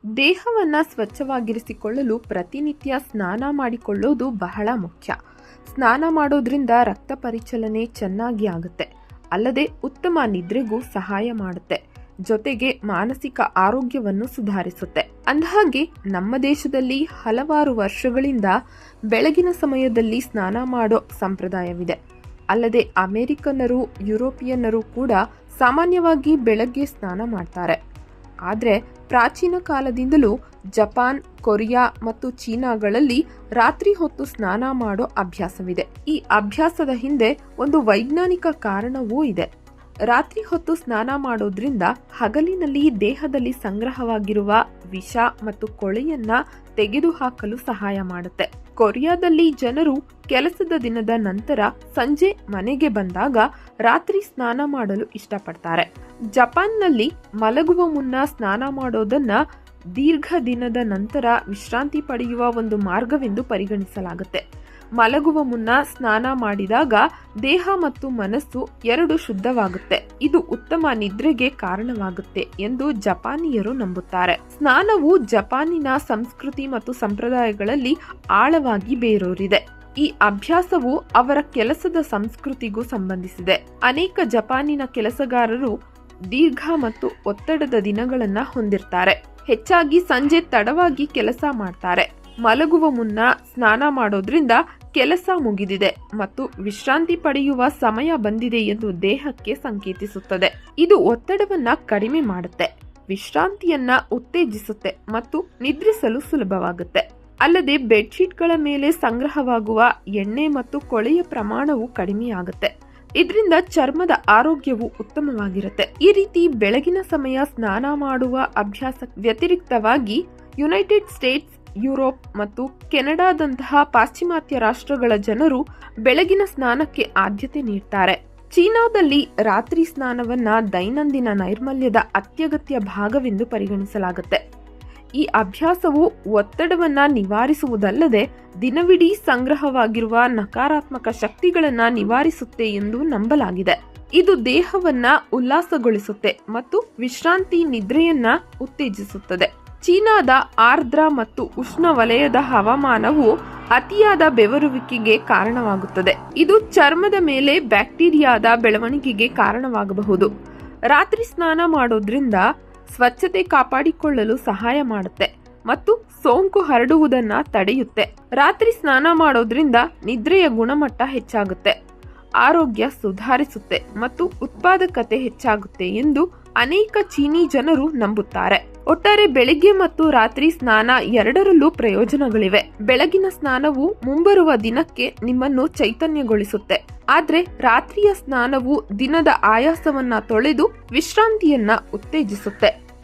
ದೇಹವನ್ನು ಸ್ವಚ್ಛವಾಗಿರಿಸಿಕೊಳ್ಳಲು ಪ್ರತಿನಿತ್ಯ ಸ್ನಾನ ಮಾಡಿಕೊಳ್ಳೋದು ಬಹಳ ಮುಖ್ಯ. ಸ್ನಾನ ಮಾಡೋದ್ರಿಂದ ರಕ್ತ ಪರಿಚಲನೆ ಚೆನ್ನಾಗಿ ಆಗುತ್ತೆ, ಅಲ್ಲದೆ ಉತ್ತಮ ನಿದ್ರೆಗೂ ಸಹಾಯ ಮಾಡುತ್ತೆ. ಜೊತೆಗೆ ಮಾನಸಿಕ ಆರೋಗ್ಯವನ್ನು ಸುಧಾರಿಸುತ್ತೆ. ಅಂದಹಾಗೆ ನಮ್ಮ ದೇಶದಲ್ಲಿ ಹಲವಾರು ವರ್ಷಗಳಿಂದ ಬೆಳಗಿನ ಸಮಯದಲ್ಲಿ ಸ್ನಾನ ಮಾಡೋ ಸಂಪ್ರದಾಯವಿದೆ. ಅಲ್ಲದೆ ಅಮೆರಿಕನ್ನರು, ಯುರೋಪಿಯನ್ನರು ಕೂಡ ಸಾಮಾನ್ಯವಾಗಿ ಬೆಳಗ್ಗೆ ಸ್ನಾನ ಮಾಡ್ತಾರೆ. ಆದರೆ ಪ್ರಾಚೀನ ಕಾಲದಿಂದಲೂ ಜಪಾನ್, ಕೊರಿಯಾ ಮತ್ತು ಚೀನಾಗಳಲ್ಲಿ ರಾತ್ರಿ ಹೊತ್ತು ಸ್ನಾನ ಮಾಡೋ ಅಭ್ಯಾಸವಿದೆ. ಈ ಅಭ್ಯಾಸದ ಹಿಂದೆ ಒಂದು ವೈಜ್ಞಾನಿಕ ಕಾರಣವೂ ಇದೆ. ರಾತ್ರಿ ಹೊತ್ತು ಸ್ನಾನ ಮಾಡೋದ್ರಿಂದ ಹಗಲಿನಲ್ಲಿ ದೇಹದಲ್ಲಿ ಸಂಗ್ರಹವಾಗಿರುವ ವಿಷ ಮತ್ತು ಕೊಳೆಯನ್ನ ತೆಗೆದುಹಾಕಲು ಸಹಾಯ ಮಾಡುತ್ತೆ. ಕೊರಿಯಾದಲ್ಲಿ ಜನರು ಕೆಲಸದ ದಿನದ ನಂತರ ಸಂಜೆ ಮನೆಗೆ ಬಂದಾಗ ರಾತ್ರಿ ಸ್ನಾನ ಮಾಡಲು ಇಷ್ಟಪಡ್ತಾರೆ. ಜಪಾನ್ನಲ್ಲಿ ಮಲಗುವ ಮುನ್ನ ಸ್ನಾನ ಮಾಡೋದನ್ನ ದೀರ್ಘ ದಿನದ ನಂತರ ವಿಶ್ರಾಂತಿ ಪಡೆಯುವ ಒಂದು ಮಾರ್ಗವೆಂದು ಪರಿಗಣಿಸಲಾಗುತ್ತೆ. ಮಲಗುವ ಮುನ್ನ ಸ್ನಾನ ಮಾಡಿದಾಗ ದೇಹ ಮತ್ತು ಮನಸ್ಸು ಎರಡು ಶುದ್ಧವಾಗುತ್ತೆ. ಇದು ಉತ್ತಮ ನಿದ್ರೆಗೆ ಕಾರಣವಾಗುತ್ತೆ ಎಂದು ಜಪಾನಿಯರು ನಂಬುತ್ತಾರೆ. ಸ್ನಾನವು ಜಪಾನಿನ ಸಂಸ್ಕೃತಿ ಮತ್ತು ಸಂಪ್ರದಾಯಗಳಲ್ಲಿ ಆಳವಾಗಿ ಬೇರೂರಿದೆ. ಈ ಅಭ್ಯಾಸವು ಅವರ ಕೆಲಸದ ಸಂಸ್ಕೃತಿಗೂ ಸಂಬಂಧಿಸಿದೆ. ಅನೇಕ ಜಪಾನಿನ ಕೆಲಸಗಾರರು ದೀರ್ಘ ಮತ್ತು ಒತ್ತಡದ ದಿನಗಳನ್ನ ಹೊಂದಿರ್ತಾರೆ. ಹೆಚ್ಚಾಗಿ ಸಂಜೆ ತಡವಾಗಿ ಕೆಲಸ ಮಾಡ್ತಾರೆ. ಮಲಗುವ ಮುನ್ನ ಸ್ನಾನ ಮಾಡೋದ್ರಿಂದ ಕೆಲಸ ಮುಗಿದಿದೆ ಮತ್ತು ವಿಶ್ರಾಂತಿ ಪಡೆಯುವ ಸಮಯ ಬಂದಿದೆ ಎಂದು ದೇಹಕ್ಕೆ ಸಂಕೇತಿಸುತ್ತದೆ. ಇದು ಒತ್ತಡವನ್ನ ಕಡಿಮೆ ಮಾಡುತ್ತೆ, ವಿಶ್ರಾಂತಿಯನ್ನ ಉತ್ತೇಜಿಸುತ್ತೆ ಮತ್ತು ನಿದ್ರಿಸಲು ಸುಲಭವಾಗುತ್ತೆ. ಅಲ್ಲದೆ ಬೆಡ್ಶೀಟ್ಗಳ ಮೇಲೆ ಸಂಗ್ರಹವಾಗುವ ಎಣ್ಣೆ ಮತ್ತು ಕೊಳೆಯ ಪ್ರಮಾಣವು ಕಡಿಮೆಯಾಗುತ್ತೆ. ಇದರಿಂದ ಚರ್ಮದ ಆರೋಗ್ಯವು ಉತ್ತಮವಾಗಿರುತ್ತೆ. ಈ ರೀತಿ ಬೆಳಗಿನ ಸಮಯ ಸ್ನಾನ ಮಾಡುವ ಅಭ್ಯಾಸ ವ್ಯತಿರಿಕ್ತವಾಗಿ ಯುನೈಟೆಡ್ ಸ್ಟೇಟ್ಸ್, ಯುರೋಪ್ ಮತ್ತು ಕೆನಡಾದಂತಹ ಪಾಶ್ಚಿಮಾತ್ಯ ರಾಷ್ಟ್ರಗಳ ಜನರು ಬೆಳಗಿನ ಸ್ನಾನಕ್ಕೆ ಆದ್ಯತೆ ನೀಡ್ತಾರೆ. ಚೀನಾದಲ್ಲಿ ರಾತ್ರಿ ಸ್ನಾನವನ್ನ ದೈನಂದಿನ ನೈರ್ಮಲ್ಯದ ಅತ್ಯಗತ್ಯ ಭಾಗವೆಂದು ಪರಿಗಣಿಸಲಾಗುತ್ತೆ. ಈ ಅಭ್ಯಾಸವು ಒತ್ತಡವನ್ನ ನಿವಾರಿಸುವುದಲ್ಲದೆ ದಿನವಿಡೀ ಸಂಗ್ರಹವಾಗಿರುವ ನಕಾರಾತ್ಮಕ ಶಕ್ತಿಗಳನ್ನ ನಿವಾರಿಸುತ್ತೆ ಎಂದು ನಂಬಲಾಗಿದೆ. ಇದು ದೇಹವನ್ನ ಉಲ್ಲಾಸಗೊಳಿಸುತ್ತೆ ಮತ್ತು ವಿಶ್ರಾಂತಿ ನಿದ್ರೆಯನ್ನ ಉತ್ತೇಜಿಸುತ್ತದೆ. ಚೀನಾದ ಆರ್ದ್ರ ಮತ್ತು ಉಷ್ಣ ವಲಯದ ಹವಾಮಾನವು ಅತಿಯಾದ ಬೆವರುವಿಕೆಗೆ ಕಾರಣವಾಗುತ್ತದೆ. ಇದು ಚರ್ಮದ ಮೇಲೆ ಬ್ಯಾಕ್ಟೀರಿಯಾದ ಬೆಳವಣಿಗೆಗೆ ಕಾರಣವಾಗಬಹುದು. ರಾತ್ರಿ ಸ್ನಾನ ಮಾಡೋದ್ರಿಂದ ಸ್ವಚ್ಛತೆ ಕಾಪಾಡಿಕೊಳ್ಳಲು ಸಹಾಯ ಮಾಡುತ್ತೆ ಮತ್ತು ಸೋಂಕು ಹರಡುವುದನ್ನ ತಡೆಯುತ್ತೆ. ರಾತ್ರಿ ಸ್ನಾನ ಮಾಡೋದ್ರಿಂದ ನಿದ್ರೆಯ ಗುಣಮಟ್ಟ ಹೆಚ್ಚಾಗುತ್ತೆ, ಆರೋಗ್ಯ ಸುಧಾರಿಸುತ್ತೆ ಮತ್ತು ಉತ್ಪಾದಕತೆ ಹೆಚ್ಚಾಗುತ್ತೆ ಎಂದು ಅನೇಕ ಚೀನಿ ಜನರು ನಂಬುತ್ತಾರೆ. ಒಟ್ಟಾರೆ ಬೆಳಗ್ಗೆ ಮತ್ತು ರಾತ್ರಿ ಸ್ನಾನ ಎರಡರಲ್ಲೂ ಪ್ರಯೋಜನಗಳಿವೆ. ಬೆಳಗಿನ ಸ್ನಾನವು ಮುಂಬರುವ ದಿನಕ್ಕೆ ನಿಮ್ಮನ್ನು ಚೈತನ್ಯಗೊಳಿಸುತ್ತೆ, ಆದ್ರೆ ರಾತ್ರಿಯ ಸ್ನಾನವು ದಿನದ ಆಯಾಸವನ್ನ ತೊಳೆದು ವಿಶ್ರಾಂತಿಯನ್ನ ಉತ್ತೇಜಿಸುತ್ತೆ.